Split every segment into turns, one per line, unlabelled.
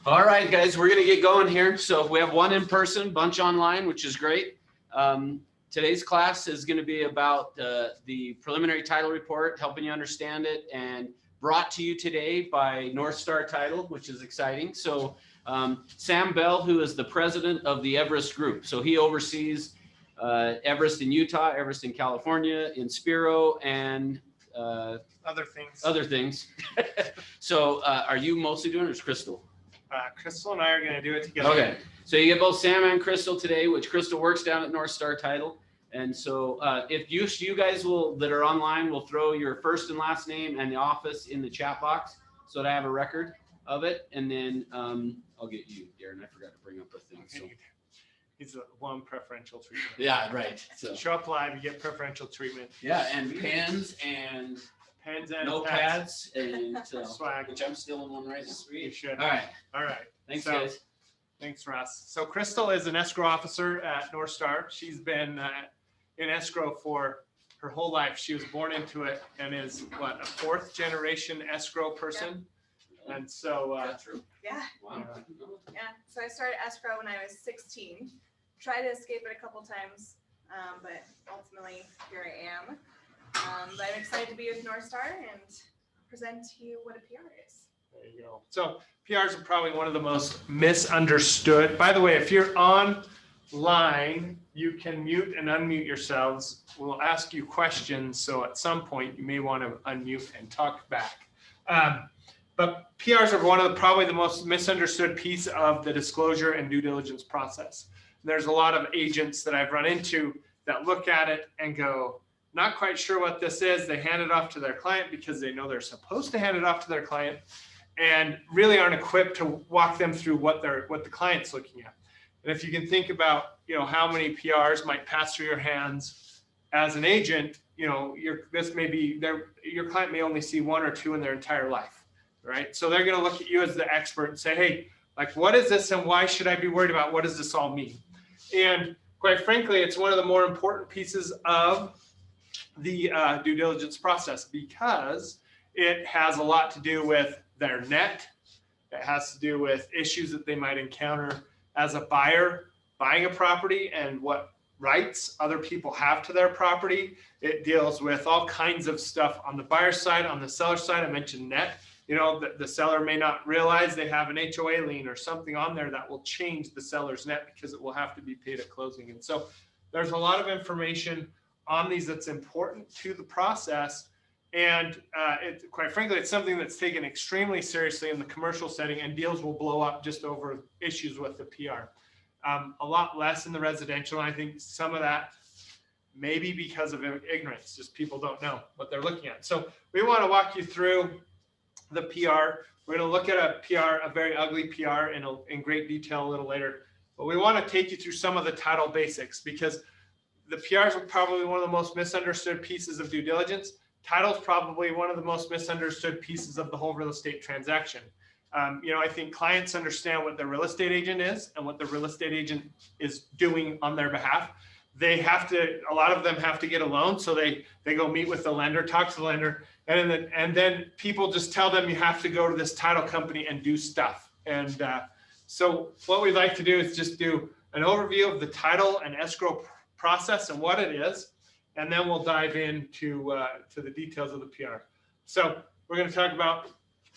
All right, guys, we're going to get going here. So we have one in person, bunch online, which is great. Today's class is going to be about the preliminary title report, helping you understand it, and brought to you today by North Star Title, which is exciting. So Sam Bell, who is the president of the Everest Group. So he oversees Everest in Utah, Everest in California, Inspiro, and
other things.
Other things. So are you mostly doing it, or is Crystal?
Crystal and I are going to do it together.
Okay, so you get both Sam and Crystal today, which Crystal works down at North Star Title. And so if you guys that are online will throw your first and last name and the office in the chat box so that I have a record of it. And then I'll get you, Darren. I forgot to bring up a thing. So
He's one preferential treatment.
yeah, right. So
show up live, you get preferential treatment.
Yeah, and pens and notepads and
swag,
which I'm still in one right now.
Sweet. You should.
All right. Thanks,
so,
guys.
Thanks, Russ. So Crystal is an escrow officer at North Star. She's been in escrow for her whole life. She was born into it and is a fourth generation escrow person. Yep. And so
that's true.
Yeah.
Wow.
Yeah. So I started escrow when I was 16. Tried to escape it a couple times, but ultimately here I am. But I'm excited to be with North Star and present to you what a PR is.
There you go. So PRs are probably one of the most misunderstood. By the way, if you're online, you can mute and unmute yourselves. We'll ask you questions. So at some point you may want to unmute and talk back. But PRs are probably the most misunderstood piece of the disclosure and due diligence process. There's a lot of agents that I've run into that look at it and go, not quite sure what this is. They hand it off to their client because they know they're supposed to hand it off to their client and really aren't equipped to walk them through what the client's looking at. And if you can think about, how many PRs might pass through your hands as an agent, your client may only see one or two in their entire life, right? So they're going to look at you as the expert and say, hey, what is this and why should I be worried about? What does this all mean? And quite frankly, it's one of the more important pieces of the due diligence process because it has a lot to do with their net. It has to do with issues that they might encounter as a buyer buying a property and what rights other people have to their property. It deals with all kinds of stuff on the buyer side, on the seller side. I mentioned net. The seller may not realize they have an HOA lien or something on there that will change the seller's net because it will have to be paid at closing. And so there's a lot of information on these that's important to the process. And quite frankly, it's something that's taken extremely seriously in the commercial setting, and deals will blow up just over issues with the PR. A lot less in the residential. And I think some of that maybe because of ignorance, just people don't know what they're looking at. So we want to walk you through the PR. We're going to look at a PR, a very ugly PR in great detail a little later. But we want to take you through some of the title basics because the PRs are probably one of the most misunderstood pieces of due diligence. Title is probably one of the most misunderstood pieces of the whole real estate transaction. I think clients understand what their real estate agent is and what the real estate agent is doing on their behalf. A lot of them have to get a loan. So they go meet with the lender, talk to the lender, and then people just tell them you have to go to this title company and do stuff. And so what we'd like to do is just do an overview of the title and escrow process and what it is. And then we'll dive into to the details of the PR. So we're going to talk about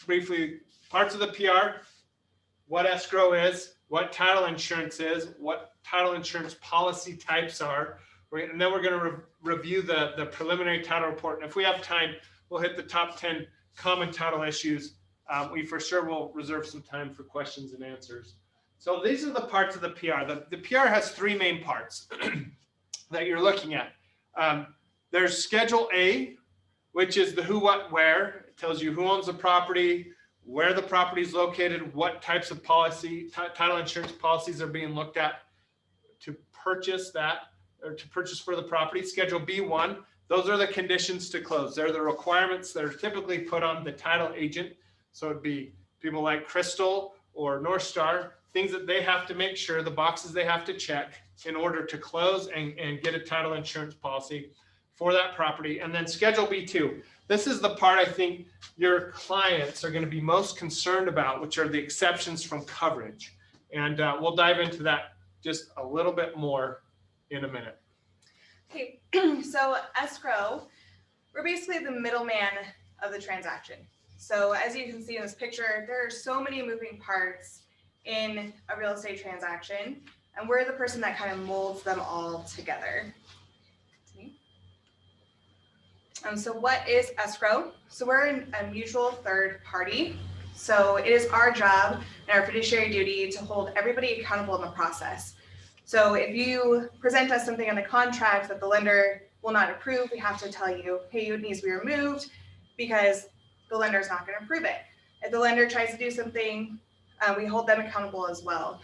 briefly parts of the PR, what escrow is, what title insurance is, what title insurance policy types are, and then we're going to review the preliminary title report. And if we have time, we'll hit the top 10 common title issues. We for sure will reserve some time for questions and answers. So these are the parts of the PR. The PR has three main parts that you're looking at. There's Schedule A, which is the who, what, where. It tells you who owns the property, where the property is located, what types of title insurance policies are being looked at to purchase that or to purchase for the property. Schedule B1, those are the conditions to close. They're the requirements that are typically put on the title agent. So it'd be people like Crystal or North Star, things that they have to make sure, the boxes they have to check in order to close and get a title insurance policy for that property. And then Schedule B2, this is the part I think your clients are going to be most concerned about, which are the exceptions from coverage. And we'll dive into that just a little bit more in a minute.
Okay, so escrow, we're basically the middleman of the transaction. So as you can see in this picture, there are so many moving parts in a real estate transaction, and we're the person that kind of molds them all together. So what is escrow? So we're a mutual third party. So it is our job and our fiduciary duty to hold everybody accountable in the process. So if you present us something on the contract that the lender will not approve, we have to tell you, hey, it needs to be removed because the lender is not going to approve it. If the lender tries to do something, we hold them accountable as well.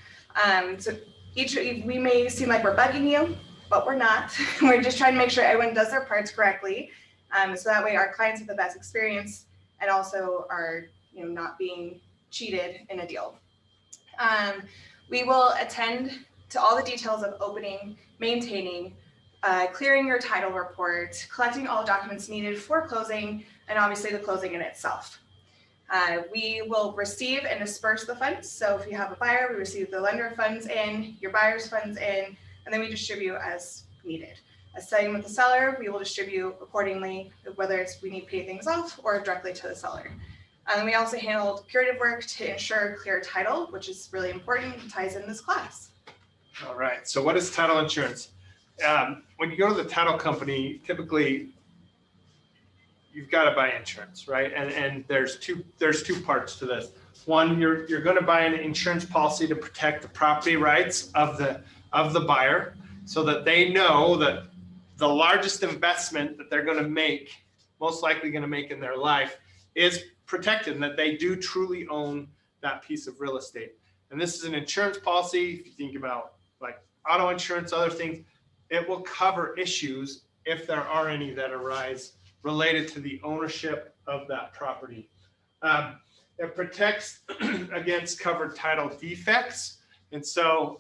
So we may seem like we're bugging you, but we're not. We're just trying to make sure everyone does their parts correctly. So that way our clients have the best experience and also are not being cheated in a deal. We will attend to all the details of opening, maintaining, clearing your title report, collecting all documents needed for closing, and obviously the closing in itself. We will receive and disperse the funds. So if you have a buyer, we receive the lender funds in, your buyer's funds in, and then we distribute as needed. Same with the seller, we will distribute accordingly, whether it's we need to pay things off or directly to the seller. And we also handled curative work to ensure clear title, which is really important, it ties in this class.
All right, so what is title insurance? When you go to the title company, typically you've got to buy insurance, right? And there's two parts to this. One, you're going to buy an insurance policy to protect the property rights of the buyer, so that they know that the largest investment that they're going to make, most likely going to make in their life, is protected, and that they do truly own that piece of real estate. And this is an insurance policy. If you think about like auto insurance, other things, it will cover issues if there are any that arise related to the ownership of that property. It protects against covered title defects. And so,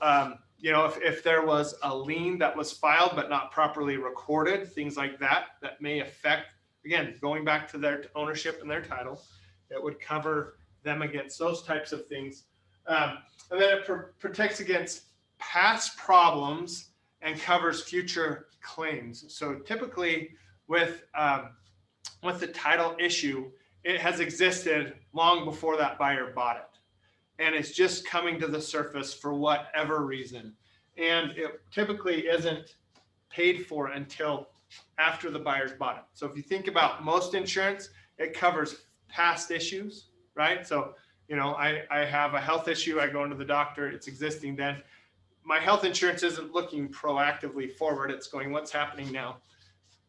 if there was a lien that was filed but not properly recorded, things like that may affect, again, going back to their ownership and their title, it would cover them against those types of things. And then it protects against past problems and covers future claims. So typically with the title issue, it has existed long before that buyer bought it. And it's just coming to the surface for whatever reason. And it typically isn't paid for until after the buyer's bought it. So if you think about most insurance, it covers past issues, right? So, I have a health issue, I go into the doctor, it's existing then. My health insurance isn't looking proactively forward, it's going, what's happening now?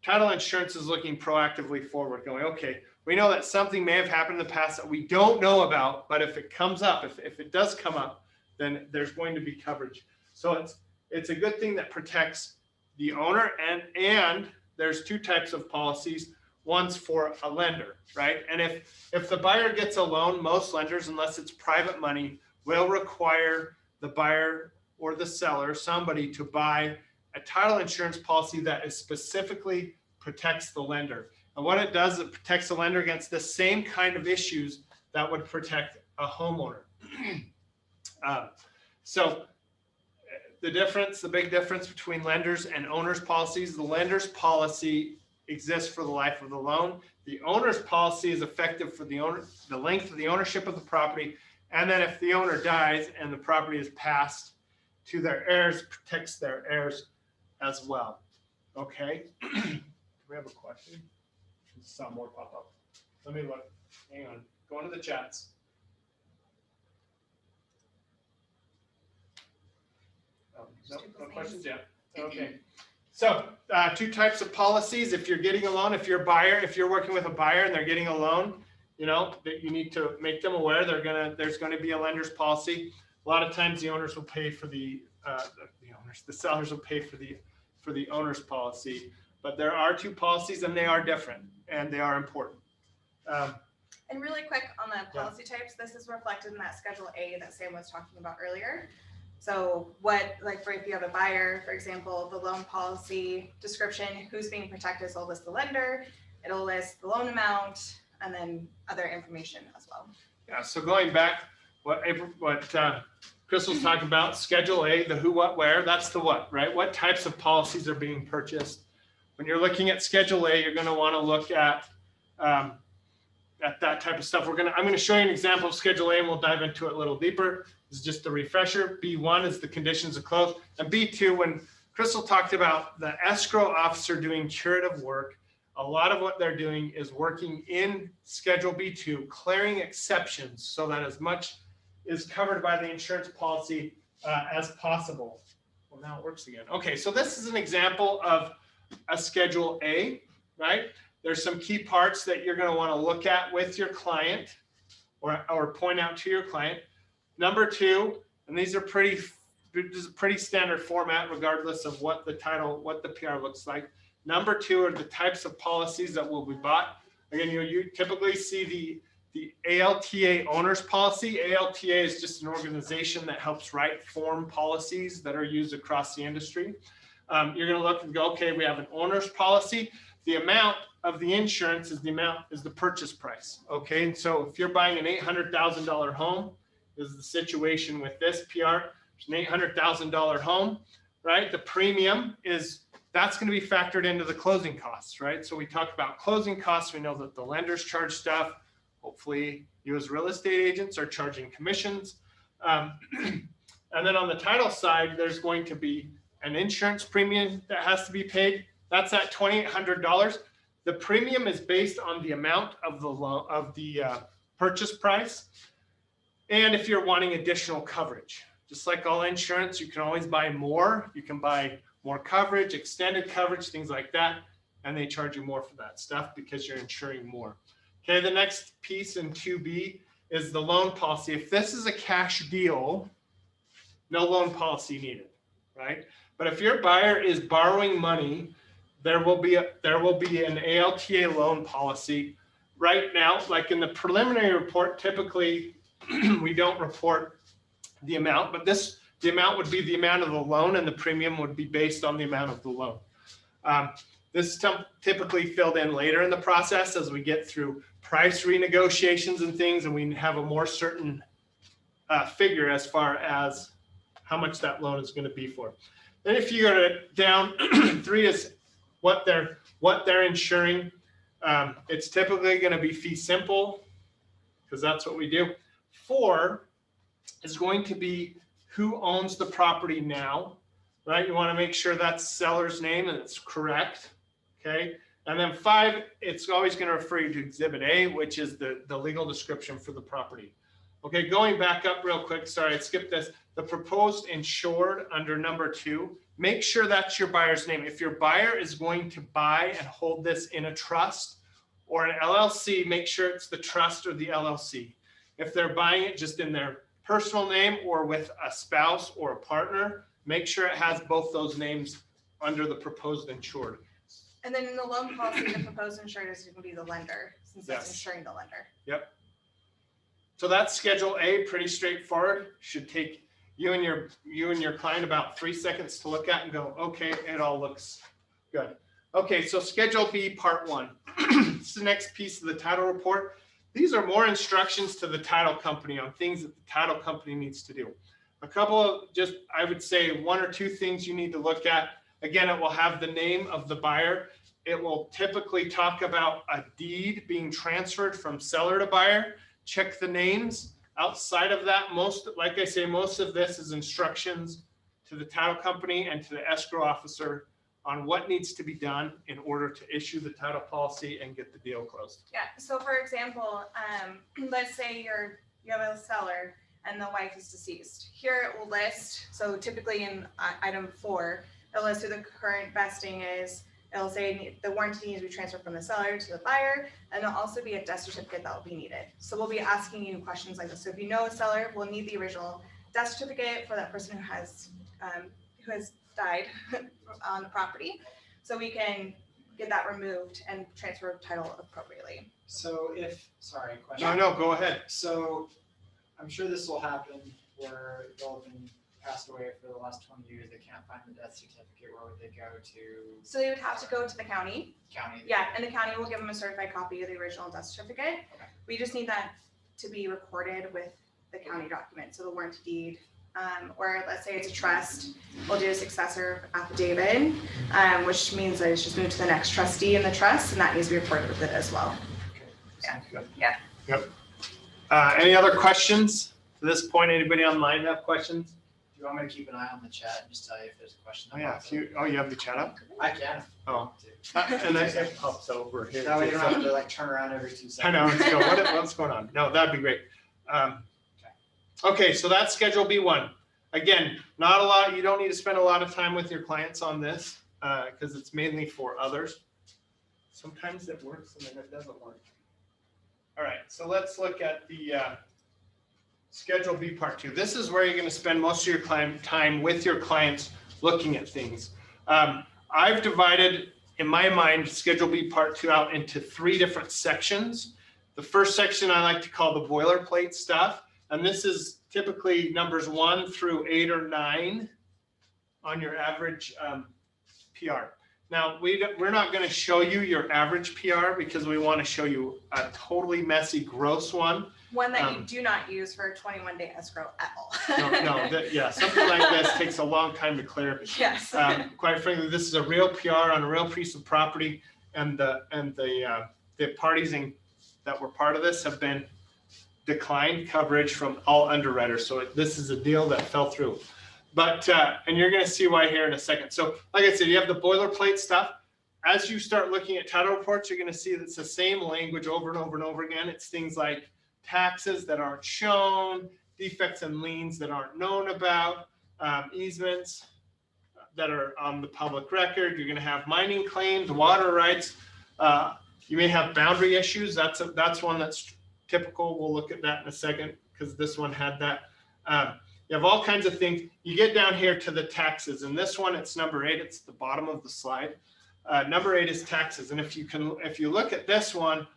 Title insurance is looking proactively forward, going, okay, we know that something may have happened in the past that we don't know about, but if it comes up, if it does come up, then there's going to be coverage. So it's a good thing that protects the owner, and there's two types of policies. One's for a lender, right? And if the buyer gets a loan, most lenders, unless it's private money, will require the buyer or the seller, somebody, to buy a title insurance policy that is specifically protects the lender. And what it does, it protects the lender against the same kind of issues that would protect a homeowner. So the big difference between lenders and owners policies, the lender's policy exists for the life of the loan. The owner's policy is effective for the length of the ownership of the property. And then if the owner dies and the property is passed to their heirs, protects their heirs as well. Okay. Do we have a question? I saw more pop up. Let me look. Hang on. Go into the chats. No questions yet. Okay. So two types of policies. If you're getting a loan, if you're working with a buyer and they're getting a loan, that you need to make them aware there's going to be a lender's policy. A lot of times the owners will pay for the sellers will pay for the owner's policy. But there are two policies and they are different and they are important.
And really quick on the policy types, this is reflected in that Schedule A that Sam was talking about earlier. So if you have a buyer, for example, the loan policy description, who's being protected, so I'll list the lender. it'll list the loan amount and then other information as well.
Yeah, so going back, what Crystal's talking about, Schedule A, the who, what, where, that's the what, right? What types of policies are being purchased? When you're looking at Schedule A, you're going to want to look at that type of stuff. I'm going to show you an example of Schedule A, and we'll dive into it a little deeper. This is just a refresher. B1 is the conditions of close, and B2, when Crystal talked about the escrow officer doing curative work, a lot of what they're doing is working in Schedule B2, clearing exceptions so that as much is covered by the insurance policy as possible. Well, now it works again. Okay, so this is an example of a Schedule A, right? There's some key parts that you're going to want to look at with your client or point out to your client. Number 2, and these are this is a pretty standard format regardless of what the title, what the PR looks like. Number 2 are the types of policies that will be bought. Again, you typically see the ALTA owner's policy. ALTA is just an organization that helps write form policies that are used across the industry. You're going to look and go, okay, we have an owner's policy. The amount of the insurance is the purchase price. Okay, and so if you're buying an $800,000 home, this is the situation with this PR. It's an $800,000 home, right? The premium that's going to be factored into the closing costs, right? So we talked about closing costs. We know that the lenders charge stuff. Hopefully you as real estate agents are charging commissions. And then on the title side, there's going to be an insurance premium that has to be paid. That's at $2,800. The premium is based on the amount of the purchase price. And if you're wanting additional coverage, just like all insurance, you can always buy more. You can buy more coverage, extended coverage, things like that. And they charge you more for that stuff because you're insuring more. Okay, the next piece in 2B is the loan policy. If this is a cash deal, no loan policy needed, right? But if your buyer is borrowing money, there will be an ALTA loan policy. Right now, like in the preliminary report, typically we don't report the amount, but the amount would be the amount of the loan and the premium would be based on the amount of the loan. This is typically filled in later in the process as we get through price renegotiations and things, and we have a more certain figure as far as how much that loan is going to be for. Then if you go down, 3 is what they're insuring. It's typically going to be fee simple because that's what we do. 4 is going to be who owns the property now, right? You want to make sure that's seller's name and it's correct, okay? And then 5, it's always going to refer you to Exhibit A, which is the legal description for the property. Okay, going back up real quick, sorry, I skipped this. The proposed insured under number 2, make sure that's your buyer's name. If your buyer is going to buy and hold this in a trust or an LLC, make sure it's the trust or the LLC. If they're buying it just in their personal name or with a spouse or a partner, make sure it has both those names under the proposed insured.
And then in the loan policy, the proposed insured is going to be the lender, since
Yes.
it's insuring the lender.
Yep. So that's Schedule A, pretty straightforward. Should take you and your client about 3 seconds to look at and go, okay, it all looks good. Okay, so Schedule B, Part 1. This is the next piece of the title report. These are more instructions to the title company on things that the title company needs to do. A couple of I would say 1 or 2 things you need to look at. Again, it will have the name of the buyer. It will typically talk about a deed being transferred from seller to buyer. Check the names. Outside of that, like I say, most of this is instructions to the title company and to the escrow officer on what needs to be done in order to issue the title policy and get the deal closed.
Yeah, so for example, let's say you have a seller and the wife is deceased. Here it will list, so typically in item 4, it'll list who the current vesting is. It'll say the warranty needs to be transferred from the seller to the buyer, and there'll also be a death certificate that will be needed. So we'll be asking you questions like this. So if you know a seller, we'll need the original death certificate for that person who has died on the property, so we can get that removed and transfer title appropriately.
So sorry, question.
No, go ahead.
So I'm sure this will happen where y'all have been passed away for the last 20 years, they can't find the death certificate, where would they go to?
So they would have to go to the county.
County?
Yeah, and the county will give them a certified copy of the original death certificate.
Okay.
We just need that to be recorded with the county document, so the warranty deed. Or let's say it's a trust, we'll do a successor affidavit, which means that it's just moved to the next trustee in the trust, and that needs to be reported with it as well.
Okay.
Yeah.
Sounds good.
Yeah.
Yep. Any other questions to this point? Anybody online have questions?
Do you want me to keep an eye on the chat and just tell you if there's a question?
Oh yeah, you have the chat up?
I can.
Oh. And then it pops over here.
That way you
too,
don't
so-
have to like turn around every 2 seconds.
I know, let's go. What's going on? No, that'd be great. Okay, so that's Schedule B1. Again, not a lot, you don't need to spend a lot of time with your clients on this because it's mainly for others. Sometimes it works and then it doesn't work. All right, so let's look at the Schedule B Part 2. This is where you're going to spend most of your time with your clients looking at things. I've divided, in my mind, Schedule B Part 2 out into 3 different sections. The first section I like to call the boilerplate stuff. And this is typically numbers 1 through 8 or 9 on your average PR. Now, we're not going to show you your average PR because we want to show you a totally messy, gross one.
One that you do not use for a 21-day escrow at all.
Yeah, something like this takes a long time to clear.
Yes.
Quite frankly, this is a real PR on a real piece of property, and the parties that were part of this have been declined coverage from all underwriters. So this is a deal that fell through. But, and you're going to see why here in a second. So like I said, you have the boilerplate stuff. As you start looking at title reports, you're going to see that it's the same language over and over and over again. It's things like taxes that aren't shown, defects and liens that aren't known about, easements that are on the public record. You're going to have mining claims, water rights. You may have boundary issues. That's one that's typical. We'll look at that in a second because this one had that. You have all kinds of things. You get down here to the taxes, and this one, it's number 8. It's the bottom of the slide. Number 8 is taxes, and if you look at this one,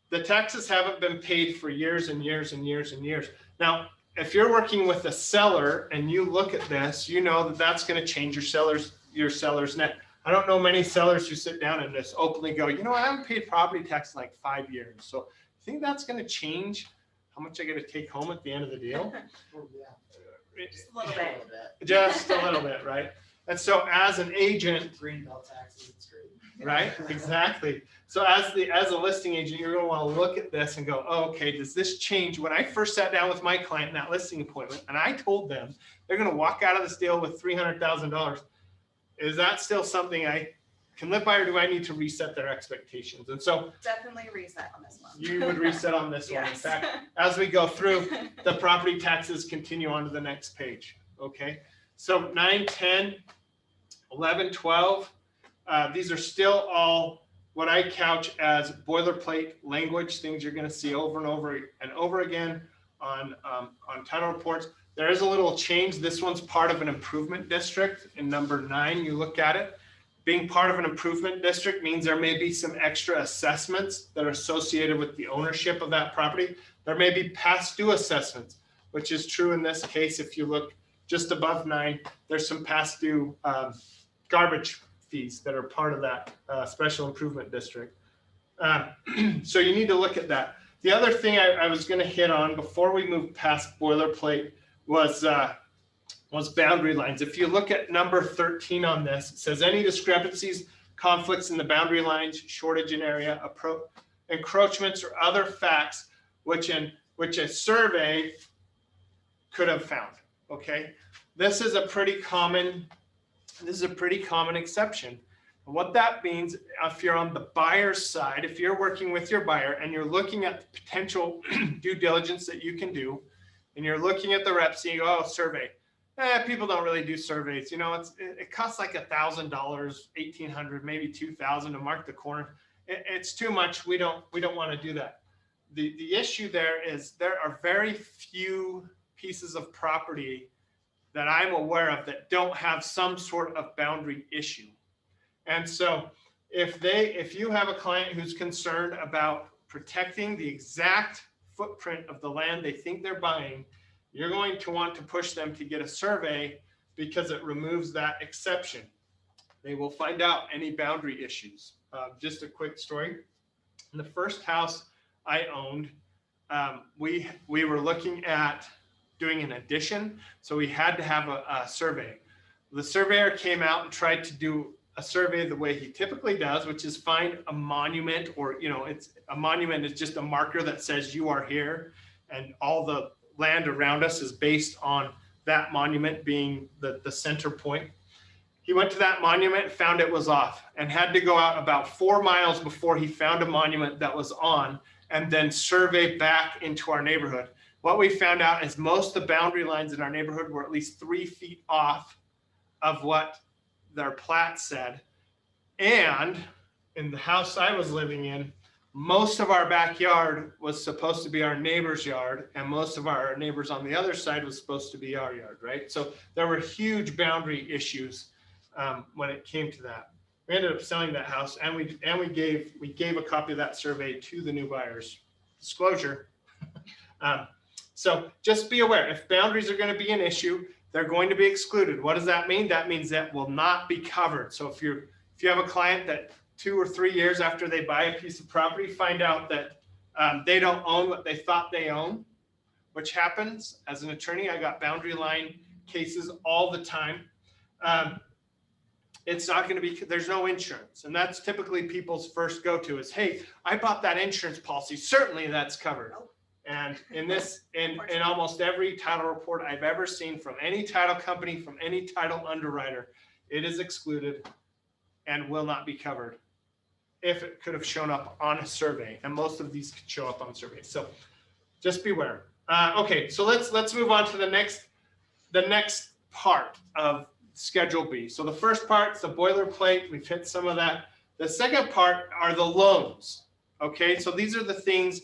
the taxes haven't been paid for years and years and years and years. Now, if you're working with a seller and you look at this, you know that that's going to change your seller's net. I don't know many sellers who sit down and just openly go, you know, I haven't paid property tax in like 5 years. So I think that's going to change how much I get to take home at the end of the deal.
Just a little bit.
Just a little bit, right? And so as an agent,
Greenbelt taxes, it's great.
right? Exactly. So as a listing agent, you're going to want to look at this and go, oh, okay, does this change? When I first sat down with my client in that listing appointment, and I told them they're going to walk out of this deal with $300,000, is that still something I can live by, or do I need to reset their expectations? And so
Definitely reset on this one.
you would reset on this one. In
Yes.
fact, as we go through, the property taxes continue on to the next page. Okay. So 9, 10, 11, 12, these are still all what I couch as boilerplate language, things you're going to see over and over again on title reports. There is a little change. This one's part of an improvement district. In number 9, you look at it. Being part of an improvement district means there may be some extra assessments that are associated with the ownership of that property. There may be past due assessments, which is true in this case. If you look just above 9, there's some past due garbage fees that are part of that special improvement district. So you need to look at that. The other thing I was going to hit on before we move past boilerplate was boundary lines. If you look at number 13 on this, it says any discrepancies, conflicts in the boundary lines, shortage in area, encroachments, or other facts which a survey could have found. Okay, this is a pretty common exception. And what that means, if you're on the buyer's side, if you're working with your buyer and you're looking at the potential due diligence that you can do, and you're looking at the reps, and you go, oh, survey. People don't really do surveys. You know, it costs like $1,000, $1,800, maybe $2,000 to mark the corner. It's too much. We don't want to do that. The issue there is there are very few pieces of property that I'm aware of that don't have some sort of boundary issue. And so if you have a client who's concerned about protecting the exact footprint of the land they think they're buying, you're going to want to push them to get a survey because it removes that exception. They will find out any boundary issues. Just a quick story. In the first house I owned, we were looking at doing an addition, so we had to have a survey. The surveyor came out and tried to do a survey the way he typically does, which is find a monument, or it's a monument is just a marker that says you are here, and all the land around us is based on that monument being the center point. He went to that monument, found it was off, and had to go out about 4 miles before he found a monument that was on, and then survey back into our neighborhood. What we found out is most of the boundary lines in our neighborhood were at least 3 feet off of what their plat said. And in the house I was living in, most of our backyard was supposed to be our neighbor's yard, and most of our neighbors on the other side was supposed to be our yard, right? So there were huge boundary issues when it came to that. We ended up selling that house, and we gave a copy of that survey to the new buyers. Disclosure. So just be aware, if boundaries are going to be an issue, they're going to be excluded. What does that mean? That means that will not be covered. So if you have a client that 2 or 3 years after they buy a piece of property, find out that they don't own what they thought they own, which happens. As an attorney, I got boundary line cases all the time. It's not going to be, there's no insurance. And that's typically people's first go-to is, hey, I bought that insurance policy. Certainly that's covered. And in almost every title report I've ever seen from any title company, from any title underwriter, it is excluded and will not be covered if it could have shown up on a survey. And most of these could show up on surveys. So just beware. Okay, so let's move on to the next part of Schedule B. So the first part is the boilerplate. We've hit some of that. The second part are the loans. Okay, so these are the things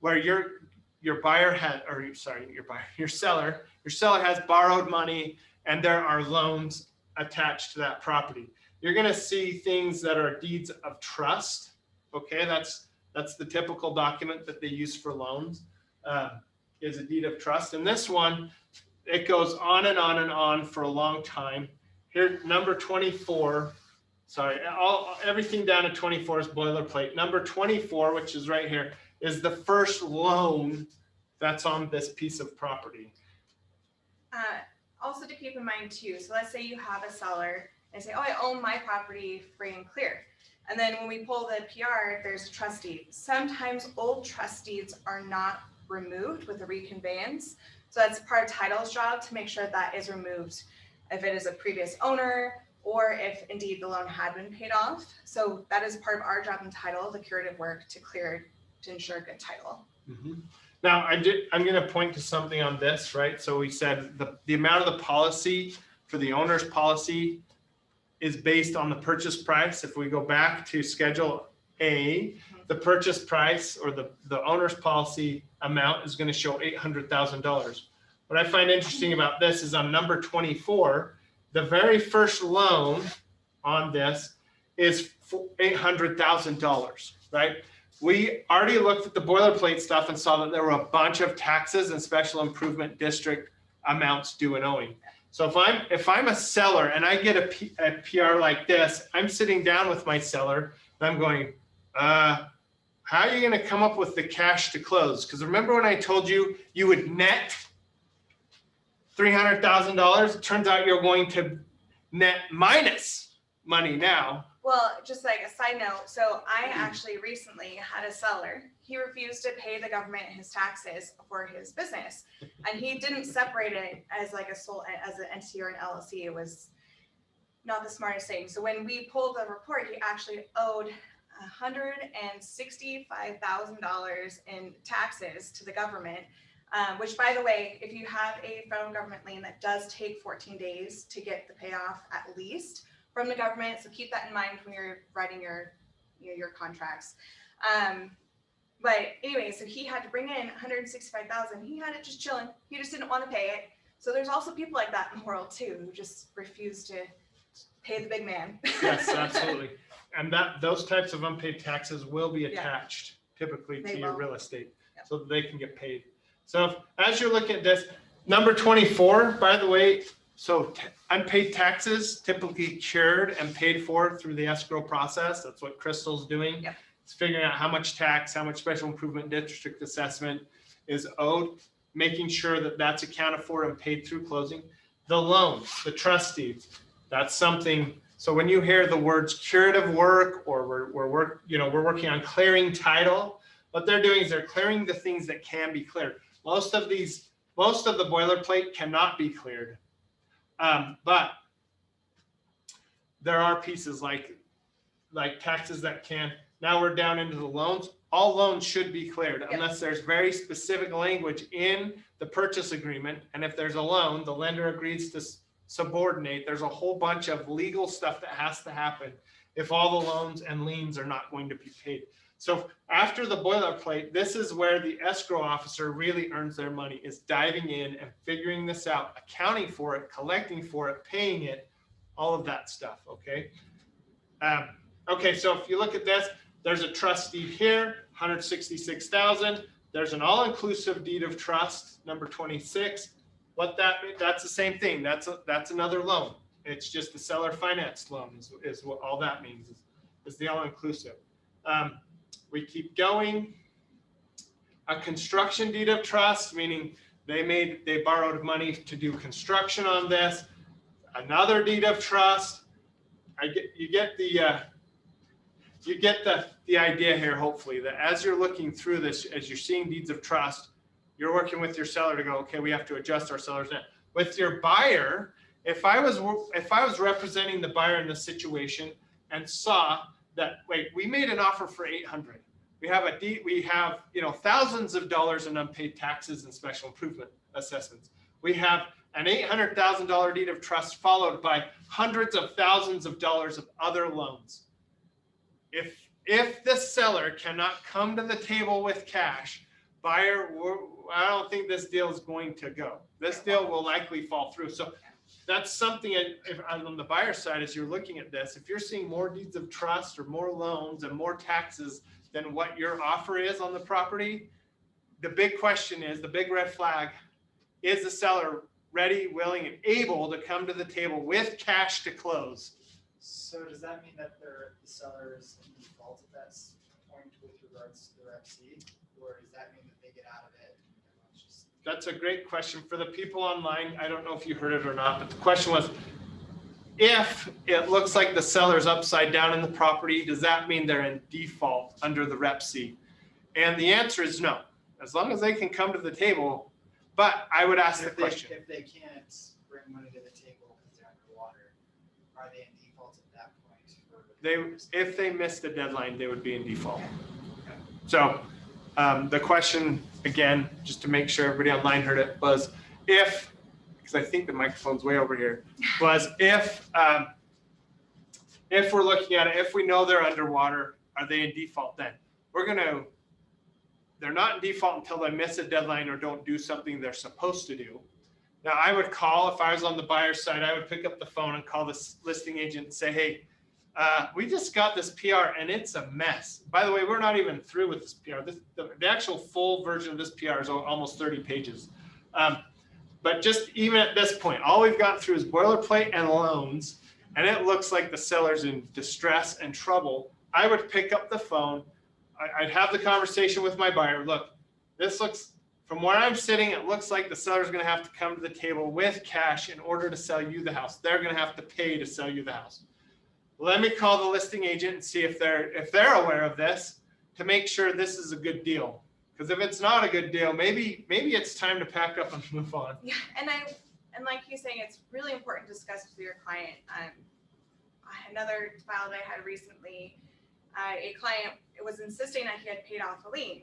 where your seller has borrowed money and there are loans attached to that property. You're going to see things that are deeds of trust. Okay, that's the typical document that they use for loans, is a deed of trust. And this one, it goes on and on and on for a long time. Here, number 24, everything down to 24 is boilerplate. Number 24, which is right here, is the first loan that's on this piece of property.
Also to keep in mind too, so let's say you have a seller and say, oh, I own my property free and clear. And then when we pull the PR, there's a trust deed. Sometimes old trust deeds are not removed with a reconveyance. So that's part of title's job to make sure that is removed if it is a previous owner or if indeed the loan had been paid off. So that is part of our job in title, the curative work to ensure good title.
Mm-hmm. Now I'm going to point to something on this, right? So we said the amount of the policy for the owner's policy is based on the purchase price. If we go back to Schedule A, the purchase price or the owner's policy amount is going to show $800,000. What I find interesting about this is on number 24, the very first loan on this is $800,000, right? We already looked at the boilerplate stuff and saw that there were a bunch of taxes and special improvement district amounts due and owing. So if I'm a seller and I get a PR like this, I'm sitting down with my seller and I'm going, how are you going to come up with the cash to close? Because remember when I told you would net $300,000? It turns out you're going to net minus money now.
Well, just like a side note, so I actually recently had a seller. He refused to pay the government his taxes for his business, and he didn't separate it as like as an entity or an LLC. It was not the smartest thing. So when we pulled the report, he actually owed $165,000 in taxes to the government. Which, by the way, if you have a federal government lien, that does take 14 days to get the payoff at least from the government. So keep that in mind when you're writing your contracts. But anyway, so he had to bring in $165,000. He had it just chilling. He just didn't want to pay it. So there's also people like that in the world too, who just refuse to pay the big man.
Yes, absolutely. And those types of unpaid taxes will be attached typically to your real estate so that they can get paid. So as you're looking at this, Number 24, by the way, so unpaid taxes typically cured and paid for through the escrow process. That's what Crystal's doing.
Yep.
It's figuring out how much tax, how much special improvement district assessment is owed, making sure that that's accounted for and paid through closing. The loans, the trust deeds, that's something. So when you hear the words curative work, or we're working on clearing title, what they're doing is they're clearing the things that can be cleared. Most of the boilerplate cannot be cleared, but there are pieces like taxes that can. Now we're down into the loans. All loans should be cleared unless there's very specific language in the purchase agreement. And if there's a loan, the lender agrees to subordinate. There's a whole bunch of legal stuff that has to happen if all the loans and liens are not going to be paid. So after the boilerplate, this is where the escrow officer really earns their money, is diving in and figuring this out, accounting for it, collecting for it, paying it, all of that stuff, okay? Okay, so if you look at this, there's a trust deed here, 166,000. There's an all-inclusive deed of trust, number 26. That's the same thing. That's another loan. It's just the seller finance loan is what all that means, is the all-inclusive. We keep going. A construction deed of trust, meaning they borrowed money to do construction on this. Another deed of trust. You get the idea here, hopefully, that as you're looking through this, as you're seeing deeds of trust, you're working with your seller to go, okay, we have to adjust our seller's net. With your buyer, if I was representing the buyer in this situation and saw that, wait, we made an offer for 800. We have a deed, we have, thousands of dollars in unpaid taxes and special improvement assessments. We have an $800,000 deed of trust followed by hundreds of thousands of dollars of other loans. If the seller cannot come to the table with cash, buyer, I don't think this deal is going to go. This deal will likely fall through. So that's something on the buyer side, as you're looking at this, if you're seeing more deeds of trust or more loans and more taxes than what your offer is on the property, the big question is, the big red flag, is the seller ready, willing, and able to come to the table with cash to close?
So does that mean that the seller is in default at that point with regards to the Rep C, or does that mean that they get out of it?
That's a great question for the people online. I don't know if you heard it or not, but the question was, if it looks like the seller's upside down in the property, does that mean they're in default under the Rep C? And the answer is no, as long as they can come to the table. But I would ask the question.
If they can't bring money to the table because they're underwater, are they in default at that point?
If they missed the deadline, they would be in default. So the question, again, just to make sure everybody online heard it, was if, because I think the microphone's way over here, was if we're looking at it, if we know they're underwater, are they in default then? They're not in default until they miss a deadline or don't do something they're supposed to do. Now, I would call, if I was on the buyer's side, I would pick up the phone and call the listing agent and say, hey, we just got this PR and it's a mess. By the way, we're not even through with this PR. The actual full version of this PR is almost 30 pages. But just even at this point, all we've gotten through is boilerplate and loans, and it looks like the seller's in distress and trouble. I would pick up the phone. I'd have the conversation with my buyer. Look, this looks, from where I'm sitting, it looks like the seller's going to have to come to the table with cash in order to sell you the house. They're going to have to pay to sell you the house. Let me call the listing agent and see if they're aware of this, to make sure this is a good deal. Because if it's not a good deal, maybe it's time to pack up and move on.
Yeah, and like you're saying, it's really important to discuss with your client. Another file that I had recently, a client was insisting that he had paid off a lien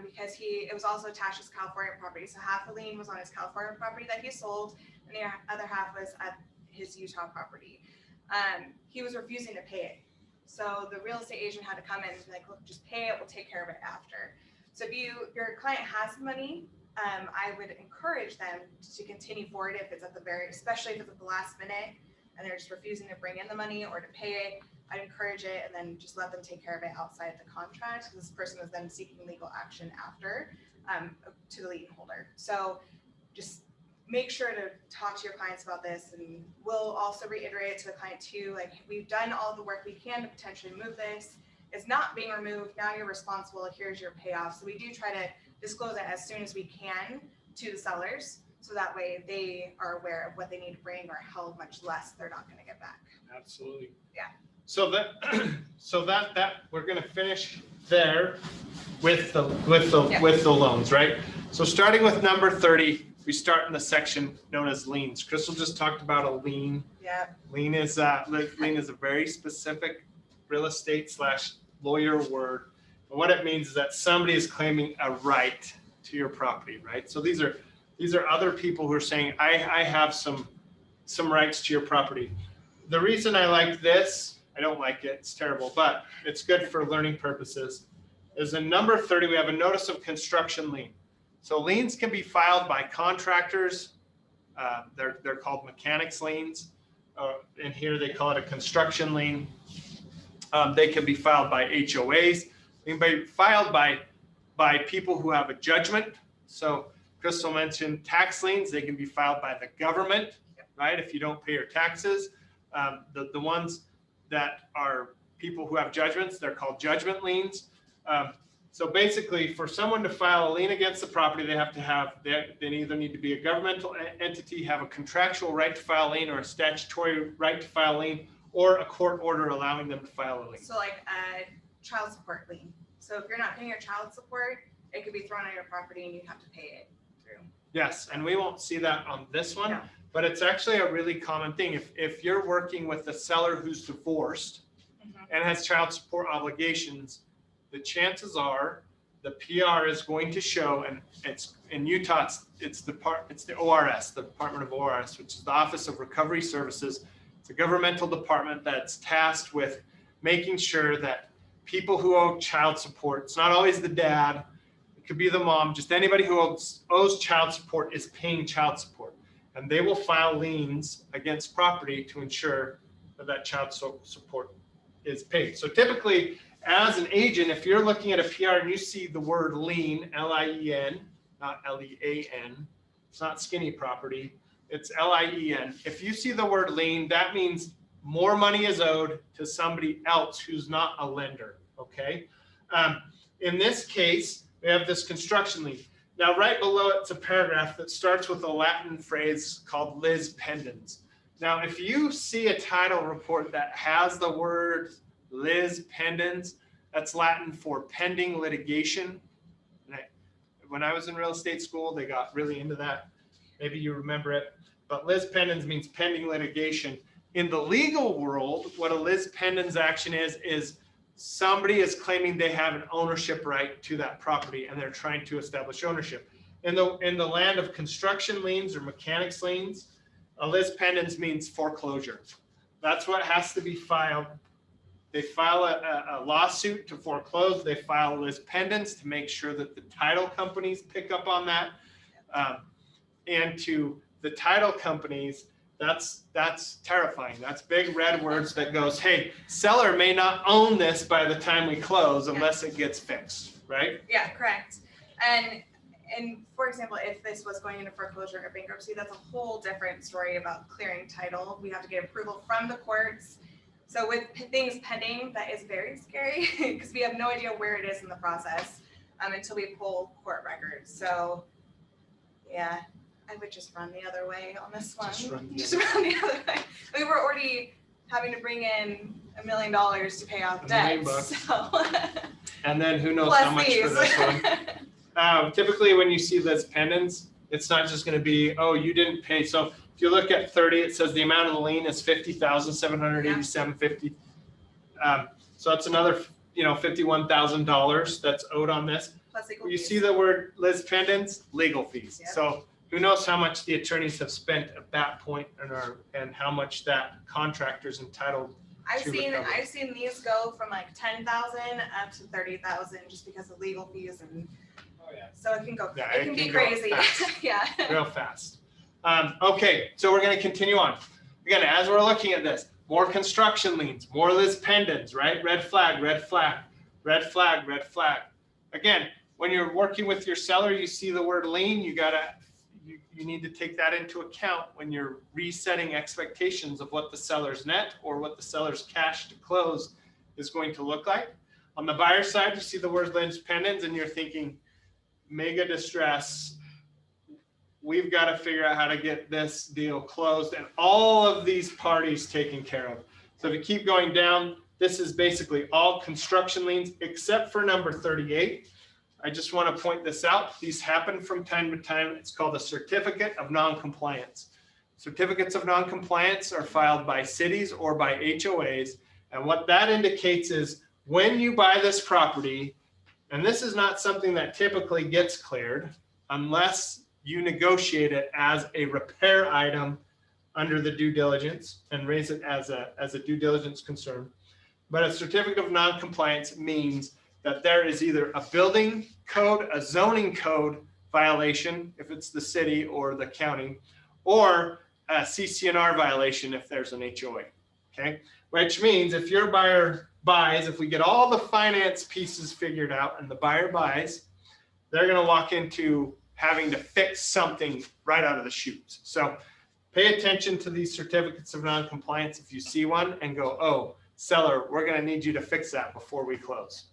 because it was also attached to his California property. So half the lien was on his California property that he sold, and the other half was at his Utah property. He was refusing to pay it. So the real estate agent had to come in and be like, look, just pay it, we'll take care of it after. So if your client has the money, I would encourage them to continue forward if it's especially if it's at the last minute and they're just refusing to bring in the money or to pay it. I'd encourage it and then just let them take care of it outside the contract. This person was then seeking legal action after to the lien holder. So just make sure to talk to your clients about this, and we'll also reiterate it to the client too. Like, we've done all the work we can to potentially remove this. It's not being removed. Now you're responsible. Here's your payoff. So we do try to disclose it as soon as we can to the sellers, so that way they are aware of what they need to bring or how much less they're not going to get back.
Absolutely.
Yeah.
So that we're going to finish there with the loans, right? So starting with number 30, we start in the section known as liens. Crystal just talked about a lien.
Yeah.
Lien is a very specific real estate / lawyer word. And what it means is that somebody is claiming a right to your property, right? So these are other people who are saying, I have some rights to your property. The reason I like this, I don't like it, it's terrible, but it's good for learning purposes, is in number 30, we have a notice of construction lien. So liens can be filed by contractors. They're called mechanics liens. In here, they call it a construction lien. They can be filed by HOAs. They can be filed by people who have a judgment. So Crystal mentioned tax liens. They can be filed by the government, right? If you don't pay your taxes. The ones that are people who have judgments, they're called judgment liens. So basically, for someone to file a lien against the property, they either need to be a governmental entity, have a contractual right to file a lien, or a statutory right to file a lien, or a court order allowing them to file a lien.
So like a child support lien. So if you're not paying your child support, it could be thrown on your property and you have to pay it through.
Yes, and we won't see that on this one,
No.
but it's actually a really common thing. If you're working with a seller who's divorced and has child support obligations, the chances are the PR is going to show, and it's in Utah, it's the ORS, the Department of ORS, which is the Office of Recovery Services. It's a governmental department that's tasked with making sure that people who owe child support, it's not always the dad, it could be the mom, just anybody who owes child support is paying child support. And they will file liens against property to ensure that child support is paid. So typically, as an agent, if you're looking at a PR and you see the word lien, L-I-E-N, not L-E-A-N, it's not skinny property, it's L-I-E-N. If you see the word lien, that means more money is owed to somebody else who's not a lender, okay? In this case, we have this construction lien. Now, right below it's a paragraph that starts with a Latin phrase called lis pendens. Now, if you see a title report that has the word lis pendens, that's Latin for pending litigation. When I was in real estate school, they got really into that. Maybe you remember it, but lis pendens means pending litigation. In the legal world, what a lis pendens action is somebody is claiming they have an ownership right to that property and they're trying to establish ownership. In the land of construction liens or mechanics liens, a lis pendens means foreclosure. That's what has to be filed. They file a lawsuit to foreclose. They file lis pendens to make sure that the title companies pick up on that. And to the title companies, that's terrifying. That's big red words that goes, hey, seller may not own this by the time we close unless it gets fixed, right?
Yeah, correct. And for example, if this was going into foreclosure or bankruptcy, that's a whole different story about clearing title. We have to get approval from the courts. So with things pending, that is very scary because we have no idea where it is in the process until we pull court records. So yeah, I would just run the other way on this one. Just run the other way. We were already having to bring in $1 million to pay off debt. So.
And then who knows
Plus
how much for this one. Typically when you see lis pendens, it's not just going to be, oh, you didn't pay. So if you look at 30, it says the amount of the lien is $50,787.50. So that's another, $51,000 that's owed on this.
Plus legal
You
fees.
see the word lis pendens, legal fees.
Yep.
So who knows how much the attorneys have spent at that point and how much that contractor's entitled.
I've seen these go from like 10,000 up to 30,000 just because of legal fees and so it can go.
Yeah,
it can be crazy. Yeah.
Real fast. Okay, so we're going to continue on. Again, as we're looking at this, more construction liens, more lis pendens, right? Red flag, red flag, red flag, red flag. Again, when you're working with your seller, you see the word lien, you gotta you need to take that into account when you're resetting expectations of what the seller's net or what the seller's cash to close is going to look like. On the buyer side, you see the word lens pendens and you're thinking mega distress. We've got to figure out how to get this deal closed and all of these parties taken care of. So if you keep going down, this is basically all construction liens except for number 38. I just want to point this out. These happen from time to time. It's called a certificate of non-compliance. Certificates of non-compliance are filed by cities or by HOAs. And what that indicates is when you buy this property, and this is not something that typically gets cleared unless you negotiate it as a repair item under the due diligence and raise it as a due diligence concern. But a certificate of non-compliance means that there is either a building code, a zoning code violation, if it's the city or the county, or a CC&R violation if there's an HOA, okay? Which means if your buyer buys, if we get all the finance pieces figured out and the buyer buys, they're gonna walk into having to fix something right out of the chutes. So pay attention to these certificates of non-compliance if you see one and go, oh, seller, we're gonna need you to fix that before we close.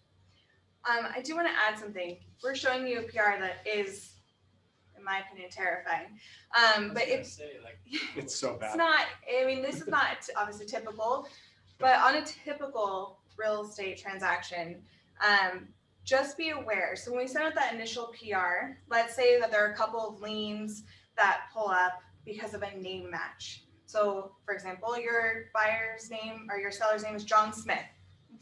I do want to add something. We're showing you a PR that is, in my opinion, terrifying. But it's
so bad.
It's not, I mean, this is not obviously typical, but on a typical real estate transaction, just be aware. So when we send out that initial PR, let's say that there are a couple of liens that pull up because of a name match. So for example, your buyer's name or your seller's name is John Smith.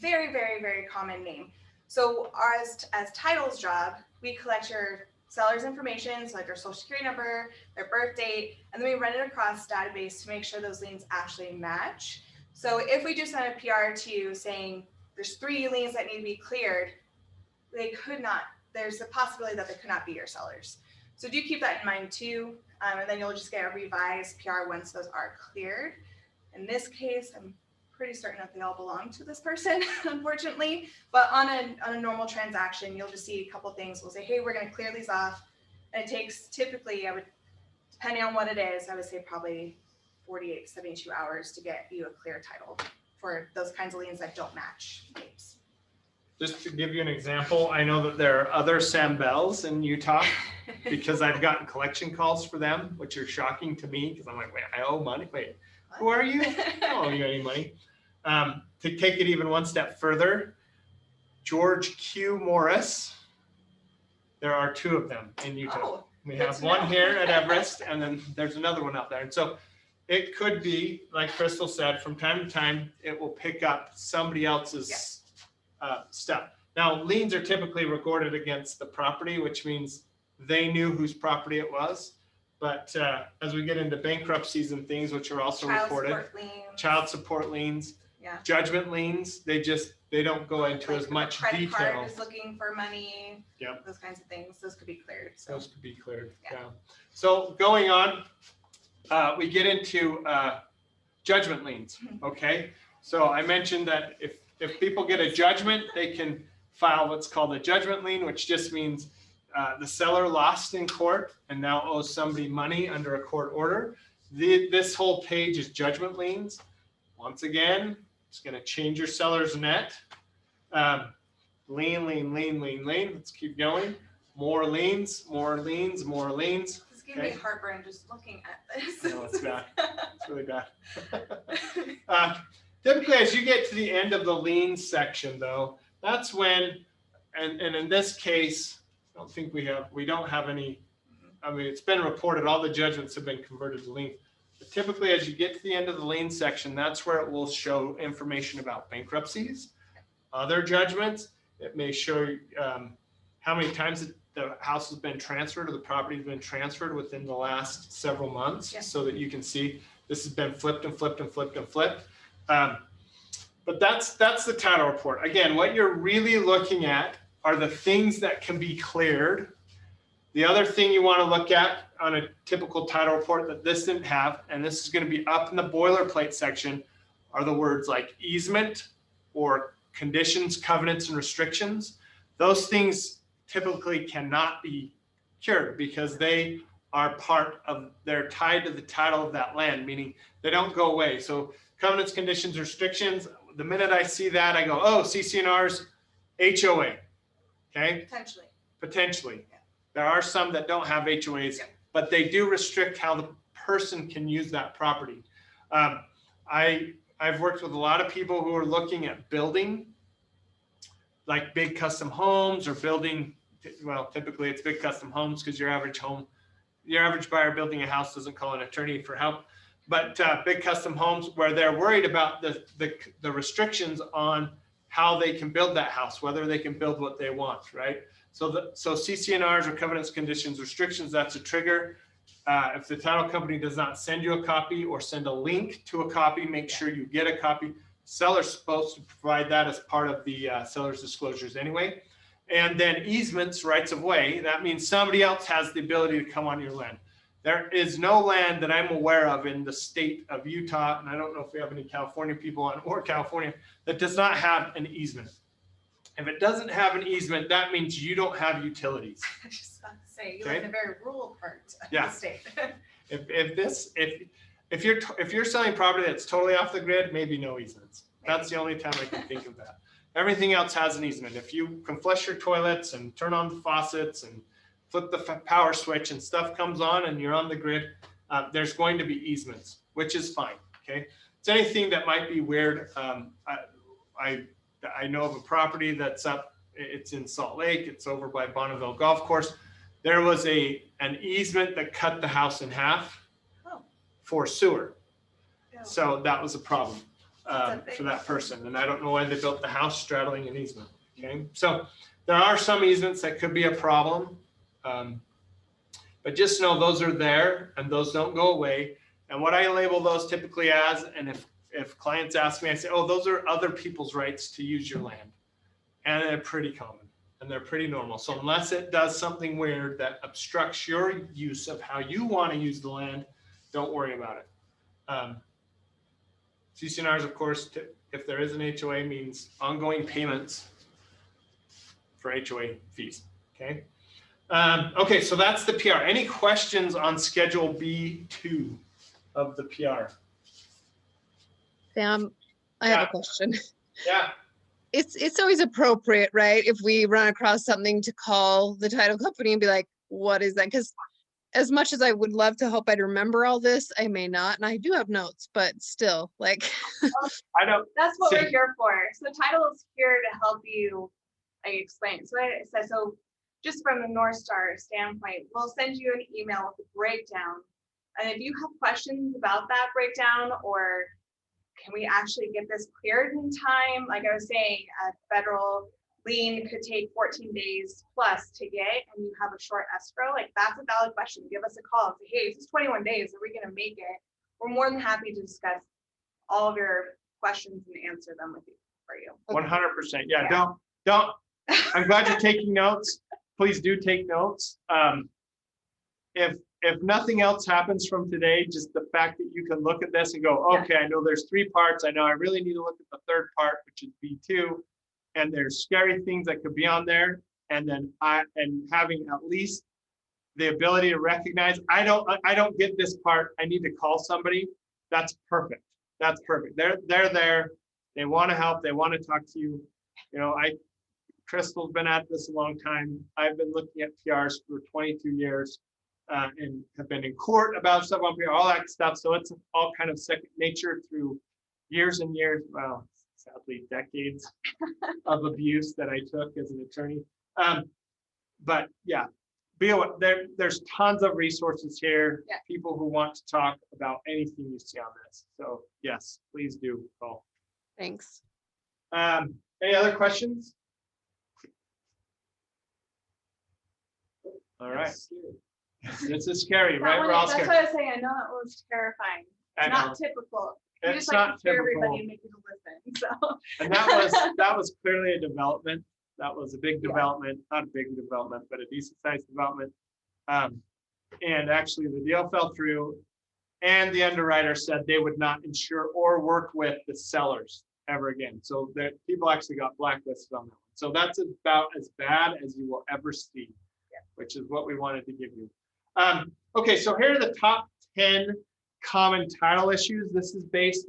Very, very, very common name. So as title's job, we collect your seller's information, so like their social security number, their birth date, and then we run it across database to make sure those liens actually match. So if we do send a PR to you saying there's 3 liens that need to be cleared, they could not, there's a possibility that they could not be your sellers. So do keep that in mind too. And then you'll just get a revised PR once those are cleared. In this case, I'm pretty certain that they all belong to this person, unfortunately. But on a normal transaction, you'll just see a couple things. We'll say, hey, we're going to clear these off. And it takes typically, depending on what it is, I would say probably 48 to 72 hours to get you a clear title for those kinds of liens that don't match names.
Just to give you an example, I know that there are other Sam Bells in Utah because I've gotten collection calls for them, which are shocking to me because I'm like, wait, I owe money. Wait, who are you? I don't owe you any money. To take it even one step further, George Q. Morris, there are 2 of them in Utah.
Oh,
we have one here at Everest, and then there's another one out there. And so it could be, like Crystal said, from time to time, it will pick up somebody else's stuff. Now, liens are typically recorded against the property, which means they knew whose property it was. But as we get into bankruptcies and things, which are also reported, child support liens, judgment liens, they don't go into as much detail.
Credit card is looking for money.
Yep.
Those kinds of things. Those could be cleared. So.
Those could be cleared. Yeah. So going on, we get into judgment liens. Okay. So I mentioned that if people get a judgment, they can file what's called a judgment lien, which just means the seller lost in court and now owes somebody money under a court order. This whole page is judgment liens. Once again, it's going to change your seller's net. Lien, lien, lien, lien, lien. Let's keep going. More liens, more liens, more liens.
It's giving me heartburn just looking at this.
No, it's bad. It's really bad. Typically, as you get to the end of the lien section, though, that's when, and in this case, I don't think we don't have any, I mean, it's been reported, all the judgments have been converted to lien. But typically, as you get to the end of the lien section, that's where it will show information about bankruptcies, other judgments. It may show how many times the house has been transferred or the property has been transferred within the last several months, so that you can see this has been flipped and flipped and flipped and flipped. But that's the title report. Again, what you're really looking at are the things that can be cleared. The other thing you want to look at on a typical title report that this didn't have, and this is going to be up in the boilerplate section, are the words like easement or conditions, covenants, and restrictions. Those things typically cannot be cured because they are part of, they're tied to the title of that land, meaning they don't go away. So covenants, conditions, restrictions, the minute I see that, I go, oh, CC&R's HOA, okay?
Potentially.
Potentially. There are some that don't have HOAs, but they do restrict how the person can use that property. I've worked with a lot of people who are looking at building like big custom homes or building, well, typically it's big custom homes because your average buyer building a house doesn't call an attorney for help, but big custom homes where they're worried about the restrictions on how they can build that house, whether they can build what they want, right? So CC&Rs or covenants, conditions, restrictions, that's a trigger. If the title company does not send you a copy or send a link to a copy, make sure you get a copy. Seller's supposed to provide that as part of the seller's disclosures anyway. And then easements, rights of way, that means somebody else has the ability to come on your land. There is no land that I'm aware of in the state of Utah, and I don't know if we have any California people on or California, that does not have an easement. If it doesn't have an easement, that means you don't have utilities.
I just about to say, you live in a very rural part of
Yeah.
the state.
If you're selling property that's totally off the grid, maybe no easements. That's the only time I can think of that. Everything else has an easement. If you can flush your toilets and turn on the faucets and flip the power switch and stuff comes on and you're on the grid, there's going to be easements, which is fine. Okay, it's anything that might be weird. I know of a property that's up. It's in Salt Lake. It's over by Bonneville Golf Course. There was an easement that cut the house in half for sewer. So that was a problem for that person. And I don't know why they built the house straddling an easement. Okay, so there are some easements that could be a problem. But just know those are there and those don't go away. And what I label those typically as, and if clients ask me, I say, oh, those are other people's rights to use your land. And they're pretty common and they're pretty normal. So unless it does something weird that obstructs your use of how you want to use the land, don't worry about it. CC&Rs, of course, if there is an HOA, means ongoing payments for HOA fees. Okay. Okay, so that's the PR. Any questions on Schedule B2 of the PR?
Sam, I have a question.
Yeah.
It's always appropriate, right? If we run across something to call the title company and be like, what is that? Because as much as I would love to hope I'd remember all this, I may not. And I do have notes, but still, like.
I don't.
That's what we're here for. So the title is here to help you explain. So it says, so just from the North Star standpoint, we'll send you an email with a breakdown. And if you have questions about that breakdown, or can we actually get this cleared in time? Like I was saying, a federal lien could take 14 days plus to get, and you have a short escrow. Like that's a valid question. Give us a call and say, hey, if it's 21 days, are we going to make it? We're more than happy to discuss all of your questions and answer them with you for you.
100%. Yeah. Don't. I'm glad you're taking notes. Please do take notes. If nothing else happens from today, just the fact that you can look at this and go, okay, I know there's 3 parts. I know I really need to look at the 3rd part, which is B2. And there's scary things that could be on there. And then having at least the ability to recognize, I don't get this part. I need to call somebody. That's perfect. That's perfect. They're there. They want to help. They want to talk to you. You know, Crystal's been at this a long time. I've been looking at PRs for 22 years and have been in court about stuff on PR, all that stuff. So it's all kind of second nature through years and years, well, sadly decades of abuse that I took as an attorney. But yeah, there's tons of resources here, people who want to talk about anything you see on this. So yes, please do call.
Thanks.
Any other questions? All right. This is scary, right? We're all scared.
That's what I was saying. I know that was terrifying. It's not typical. You just like to scare everybody and make people listen. So. And
that was clearly a development. That was a big development, not a big development, but a decent sized development. And actually the deal fell through and the underwriter said they would not insure or work with the sellers ever again. So people actually got blacklisted on that one. So that's about as bad as you will ever see, which is what we wanted to give you. Okay, so here are the top 10 common title issues. This is based,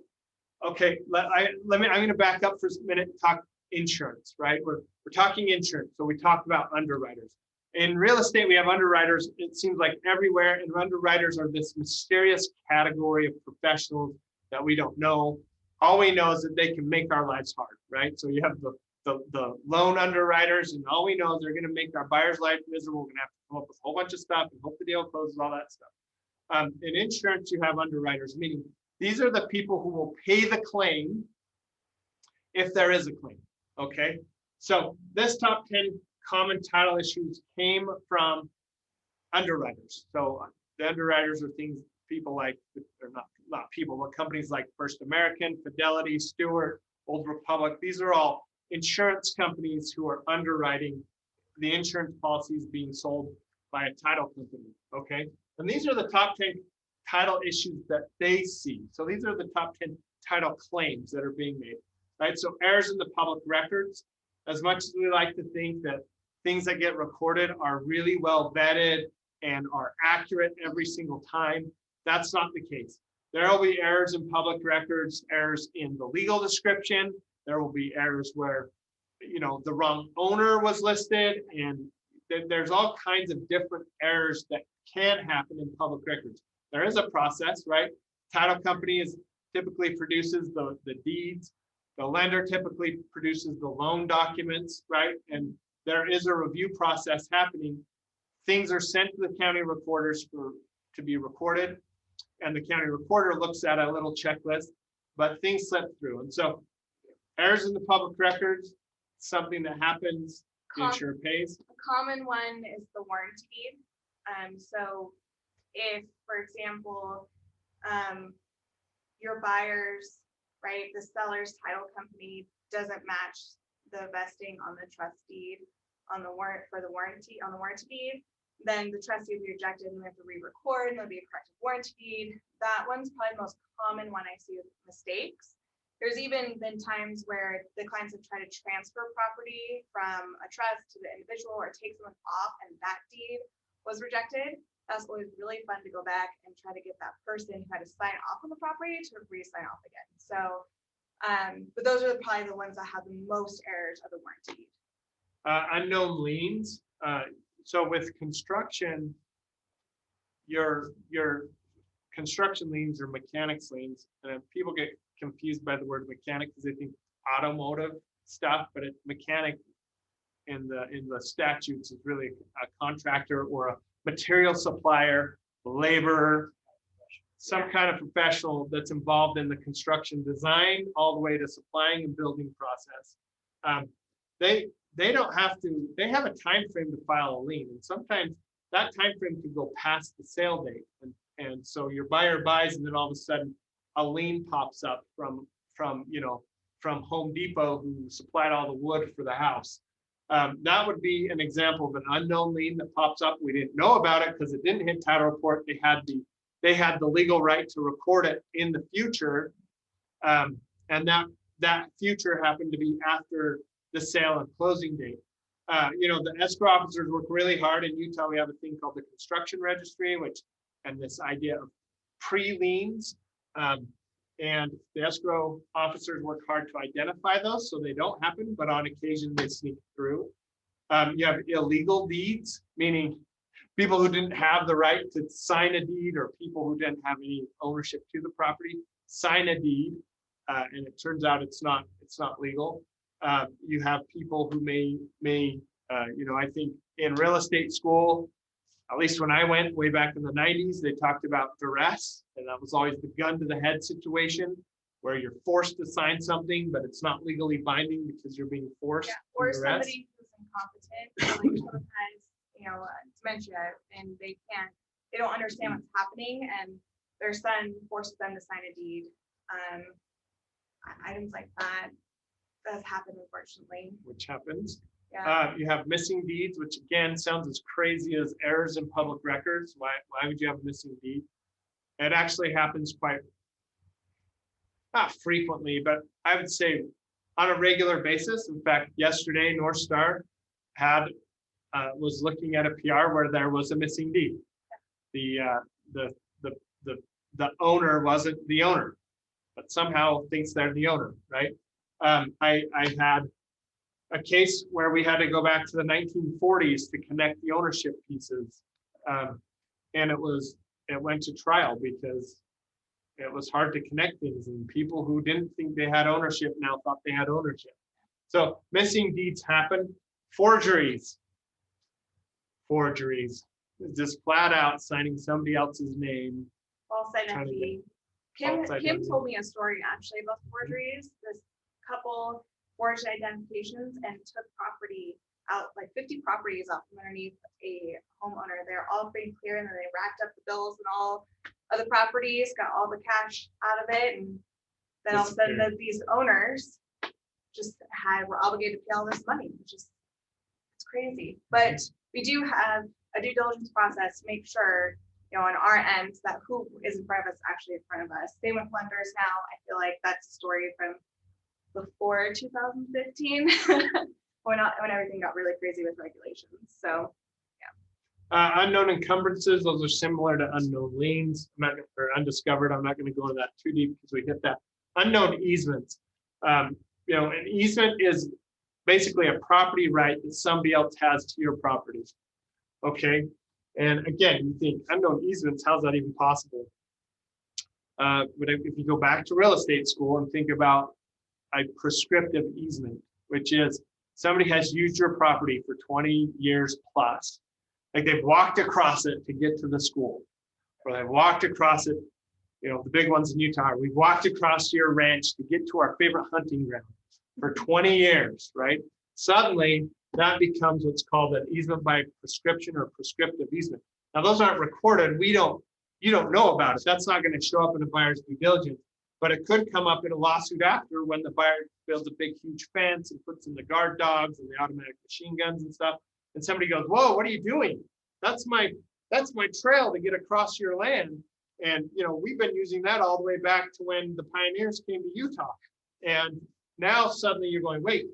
okay, I'm gonna back up for a minute and talk insurance, right? We're talking insurance, so we talk about underwriters. In real estate, we have underwriters, it seems like everywhere, and underwriters are this mysterious category of professionals that we don't know. All we know is that they can make our lives hard, right? So you have the loan underwriters, and all we know is they're going to make our buyer's life miserable. We're going to have to come up with a whole bunch of stuff and hope the deal closes, all that stuff. In insurance, you have underwriters, meaning these are the people who will pay the claim if there is a claim, okay? So this top 10 common title issues came from underwriters. So the underwriters are people like, or not people, but companies like First American, Fidelity, Stewart, Old Republic. These are all insurance companies who are underwriting the insurance policies being sold by a title company, okay? And these are the top 10 title issues that they see. So these are the top 10 title claims that are being made, right? So errors in the public records, as much as we like to think that things that get recorded are really well vetted and are accurate every single time, that's not the case. There will be errors in public records, errors in the legal description. There will be errors where, you know, the wrong owner was listed, and there's all kinds of different errors that can happen in public records. There is a process, right? Title company typically produces the deeds. The lender typically produces the loan documents, right? And there is a review process happening. Things are sent to the county recorders to be recorded, and the county recorder looks at a little checklist, but things slip through. And so errors in the public records, something that happens, the insurer pays.
A common one is the warranty deed. So if, for example, your buyer's, right, the seller's title company doesn't match the vesting on the trust deed on the warrant for the warranty on the warranty deed, then the trust deed will be rejected and we have to re-record, and there'll be a corrected warranty deed. That one's probably the most common one I see with mistakes. There's even been times where the clients have tried to transfer property from a trust to the individual or take someone off, and that deed was rejected. That's always really fun to go back and try to get that person who had to sign off on the property to re-sign off again. So, but those are probably the ones that have the most errors of the warranty.
Unknown liens. So with construction, your construction liens or mechanics liens, and people get confused by the word mechanic because they think automotive stuff, but mechanic in the statutes is really a contractor or a material supplier, laborer, some kind of professional that's involved in the construction design all the way to supplying and building process. They don't have to, they have a time frame to file a lien, and sometimes that time frame can go past the sale date. And so your buyer buys, and then all of a sudden a lien pops up from Home Depot, who supplied all the wood for the house. That would be an example of an unknown lien that pops up. We didn't know about it because it didn't hit title report. They had the legal right to record it in the future, and that future happened to be after the sale and closing date. The escrow officers work really hard. In Utah, we have a thing called the construction registry, and this idea of pre-liens. And the escrow officers work hard to identify those so they don't happen, but on occasion they sneak through. You have illegal deeds, meaning people who didn't have the right to sign a deed, or people who didn't have any ownership to the property sign a deed, and it turns out it's not legal. You have people who may I think in real estate school, at least when I went way back in the 90s, they talked about duress, and that was always the gun to the head situation where you're forced to sign something, but it's not legally binding because you're being forced.
Yeah, or somebody who's incompetent, like someone has, dementia, and they don't understand what's happening, and their son forces them to sign a deed. Items like that does happen, unfortunately.
Which happens.
Yeah.
You have missing deeds, which again sounds as crazy as errors in public records. Why would you have a missing deed? It actually happens not frequently, but I would say on a regular basis. In fact, yesterday, North Star was looking at a PR where there was a missing deed. the owner wasn't the owner, but somehow thinks they're the owner, right? I had a case where we had to go back to the 1940s to connect the ownership pieces. And it went to trial because it was hard to connect things, and people who didn't think they had ownership now thought they had ownership. So missing deeds happen. Forgeries. Just flat out signing somebody else's name.
False identity. Kim told me a story actually about forgeries. This couple forged identifications and took property out, like 50 properties out from underneath a homeowner. They're all free and clear, and then they racked up the bills and all of the properties, got all the cash out of it, and then all of a sudden these owners just were obligated to pay all this money, which is, it's crazy. But we do have a due diligence process to make sure, you know, on our end, that who is in front of us actually in front of us. Same with lenders now. I feel like that's a story from before 2015 when everything got really crazy with regulations. So
unknown encumbrances, those are similar to unknown liens, or undiscovered. I'm not going to go into that too deep because we hit that. Unknown easements. You know, an easement is basically a property right that somebody else has to your property. Okay, and again, you think unknown easements, how's that even possible? But if you go back to real estate school and think about a prescriptive easement, which is somebody has used your property for 20 years plus, like they've walked across it to get to the school, or they've walked across it, you know, the big ones in Utah, we've walked across your ranch to get to our favorite hunting ground for 20 years, right? Suddenly, that becomes what's called an easement by prescription or prescriptive easement. Now, those aren't recorded. You don't know about it. That's not going to show up in a buyer's due diligence, but it could come up in a lawsuit after when the buyer builds a big, huge fence and puts in the guard dogs and the automatic machine guns and stuff. And somebody goes, "Whoa, what are you doing? That's my trail to get across your land." And, you know, we've been using that all the way back to when the pioneers came to Utah. And now suddenly you're going, wait,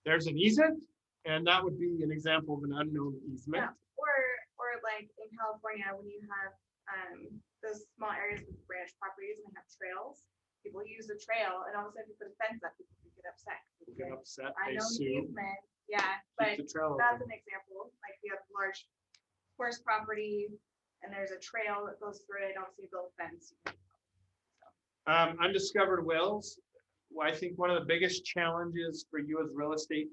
there's an easement? And that would be an example of an unknown easement.
yeah. Or like in California, when you have those small areas with ranch properties and they have trails, people use the trail, and all of a sudden you put a fence up, people can get upset. I know the easement, yeah, but that's an example. Like you have large forest property and there's a trail that goes through it, obviously you build a fence.
Undiscovered wills. Well, I think one of the biggest challenges for you as real estate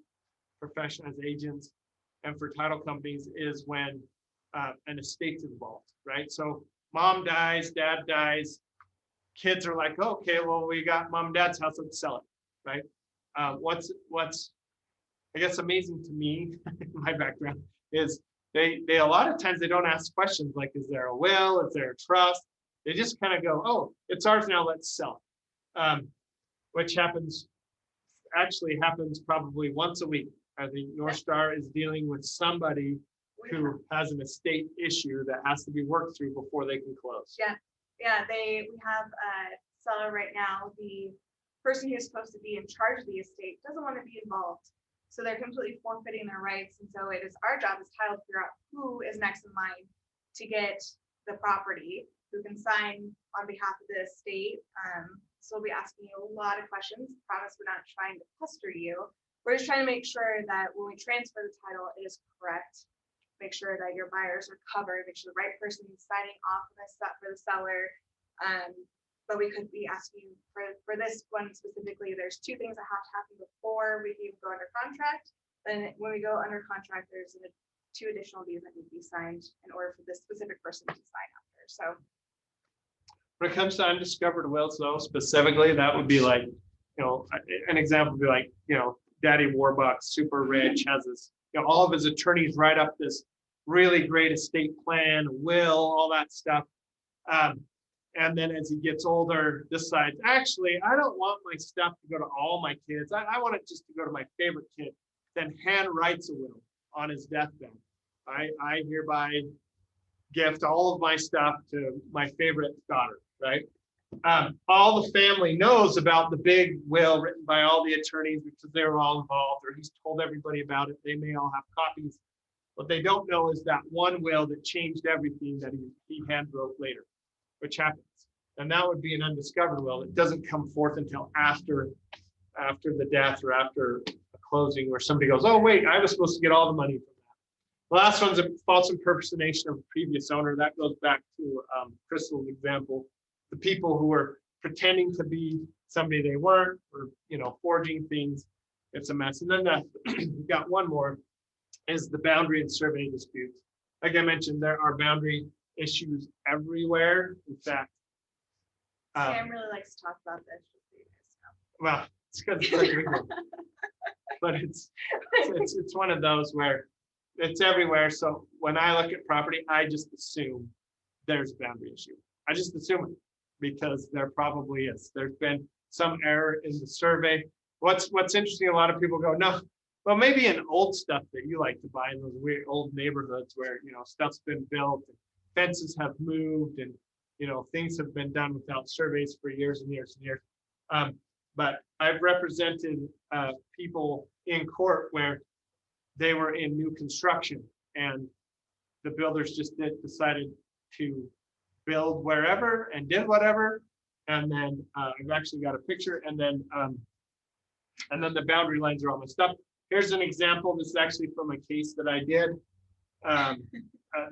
professionals, as agents, and for title companies is when an estate's involved, right? So mom dies, dad dies, kids are like, okay, well, we got mom and dad's house, let's sell it, right? What's I guess amazing to me, my background, is they a lot of times they don't ask questions like, is there a will, is there a trust? They just kind of go, oh, it's ours now, let's sell it. Which actually happens probably once a week. I think North Star is dealing with somebody who has an estate issue that has to be worked through before they can close.
Yeah, we have a seller right now. The person who's supposed to be in charge of the estate doesn't want to be involved. So they're completely forfeiting their rights. And so it is our job as title to figure out who is next in line to get the property, who can sign on behalf of the estate. So we'll be asking you a lot of questions. Promise we're not trying to pester you. We're just trying to make sure that when we transfer the title, it is correct. Make sure that your buyers are covered, make sure the right person is signing off on this stuff for the seller. But we could be asking for this one specifically, there's two things that have to happen before we even go under contract. Then when we go under contract, there's two additional deeds that need to be signed in order for this specific person to sign after. So
when it comes to undiscovered wills, though, specifically, that would be like, you know, an example would be like, you know, Daddy Warbucks, super rich, has this, you know, all of his attorneys write up this really great estate plan, will, all that stuff. And then as he gets older, decides, actually, I don't want my stuff to go to all my kids. I want it just to go to my favorite kid. Then hand writes a will on his deathbed. I hereby gift all of my stuff to my favorite daughter, right? All the family knows about the big will written by all the attorneys because they were all involved, or he's told everybody about it. They may all have copies. What they don't know is that one will that changed everything that he hand wrote later, which happens. And that would be an undiscovered will. It doesn't come forth until after the death or after a closing where somebody goes, oh, wait, I was supposed to get all the money from that. The last one's a false impersonation of a previous owner. That goes back to Crystal's example. The people who were pretending to be somebody they weren't, or forging things. It's a mess. And then we've got one more, is the boundary and survey disputes. Like I mentioned, there are boundary issues everywhere. In fact,
Sam really likes to talk about this. Just so you guys know.
well, it's because it's like a good one. But it's one of those where it's everywhere. So when I look at property, I just assume there's a boundary issue. I just assume it because there probably is. There's been some error in the survey. What's interesting, a lot of people go, no, well, maybe in old stuff that you like to buy in those weird old neighborhoods where, stuff's been built, and fences have moved, and, things have been done without surveys for years and years and years. But I've represented people in court where they were in new construction and the builders just decided to build wherever and did whatever. And then I've actually got a picture, and then the boundary lines are all messed up. Here's an example. This is actually from a case that I did.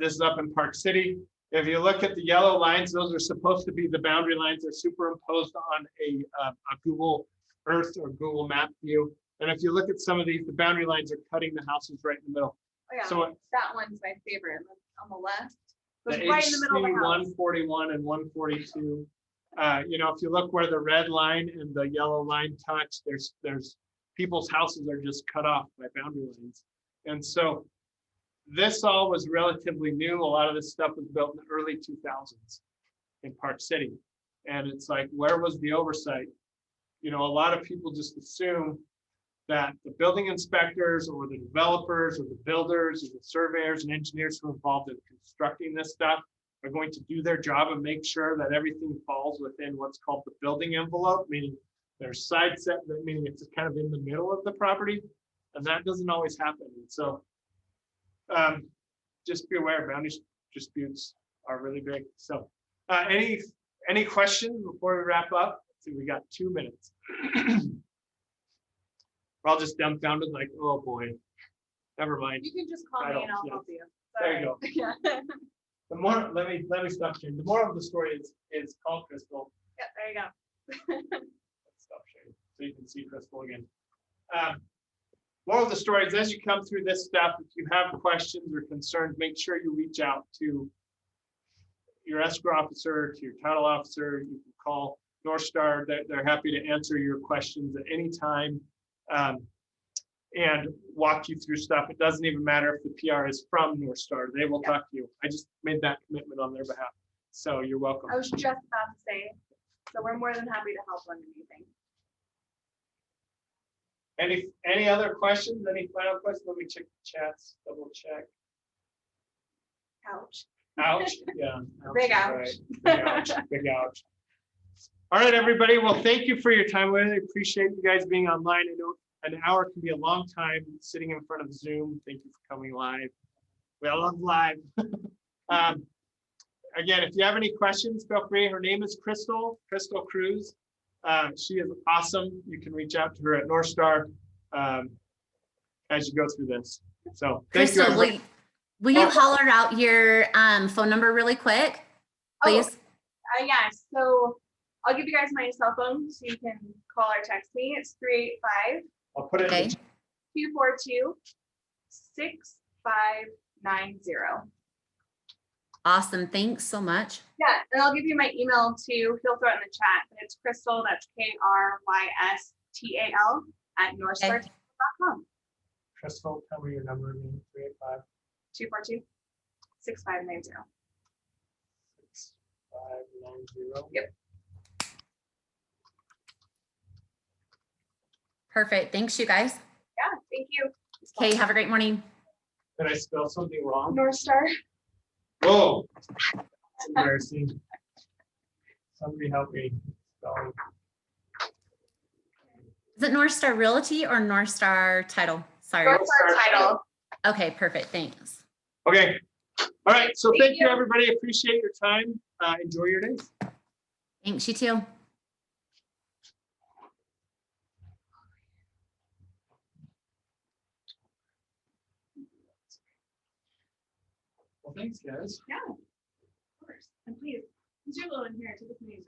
This is up in Park City. If you look at the yellow lines, those are supposed to be the boundary lines. They're superimposed on a Google Earth or Google Map view. And if you look at some of these, the boundary lines are cutting the houses right in the middle.
Oh, yeah.
So
that one's my favorite on the left.
the
It's right in the middle of the
HC
house.
141 and 142. If you look where the red line and the yellow line touch, there's people's houses are just cut off by boundary lines. And so this all was relatively new. A lot of this stuff was built in the early 2000s in Park City. And it's like, where was the oversight? A lot of people just assume that the building inspectors or the developers or the builders or the surveyors and engineers who are involved in constructing this stuff are going to do their job and make sure that everything falls within what's called the building envelope, meaning there's side set, meaning it's kind of in the middle of the property, and that doesn't always happen. And so just be aware, boundary disputes are really big. So any questions before we wrap up? Let's see, we got 2 minutes. We're all just dumbfounded, like, oh boy, never mind.
You can just call me and I'll help you.
There you go.
Yeah.
The more, let me stop sharing. The moral of the story is call Crystal.
Yeah, there you go.
Stop sharing so you can see Crystal again. Moral of the story is, as you come through this stuff, if you have questions or concerns, make sure you reach out to your escrow officer, to your title officer. You can call North Star. They're happy to answer your questions at any time. And walk you through stuff. It doesn't even matter if the PR is from North Star. They will talk to you. I just made that commitment on their behalf. So you're welcome.
I was just about to say, so we're more than happy to help on anything.
Any other questions? Any final questions? Let me check the chats, double check.
Ouch.
Ouch. Yeah.
Big ouch.
Right. Big ouch. Big ouch. All right, everybody. Well, thank you for your time. We really appreciate you guys being online. I know an hour can be a long time sitting in front of Zoom. Thank you for coming live. We all love live. Again, if you have any questions, feel free. Her name is Crystal Cruz. She is awesome. You can reach out to her at North Star as you go through this. So thank you.
Crystal, will you holler out your phone number really quick, please?
Oh, yeah, so I'll give you guys my cell phone so you can call or text me. It's 385
I'll put it
Okay.
in.
242 6590.
Awesome. Thanks so much.
Yeah, and I'll give you my email too. He'll throw it in the chat. But it's Crystal, that's KRYSTAL @northstar.com.
Crystal, tell me your number again. 385
242 6590.
6590.
Yep.
Perfect. Thanks, you guys.
Yeah, thank you.
Okay, have a great morning.
Did I spell something wrong?
North Star.
Whoa. That's embarrassing. Somebody help me. Spelling.
Is it North Star Realty or North Star Title? Sorry.
North Star title.
Okay, perfect. Thanks.
Okay. All right. So thank you,
you.
everybody. Appreciate your time. Enjoy your day.
Thanks, you too.
Well, thanks, guys.
Yeah, of course. And please, since you're low in here, take a sneeze.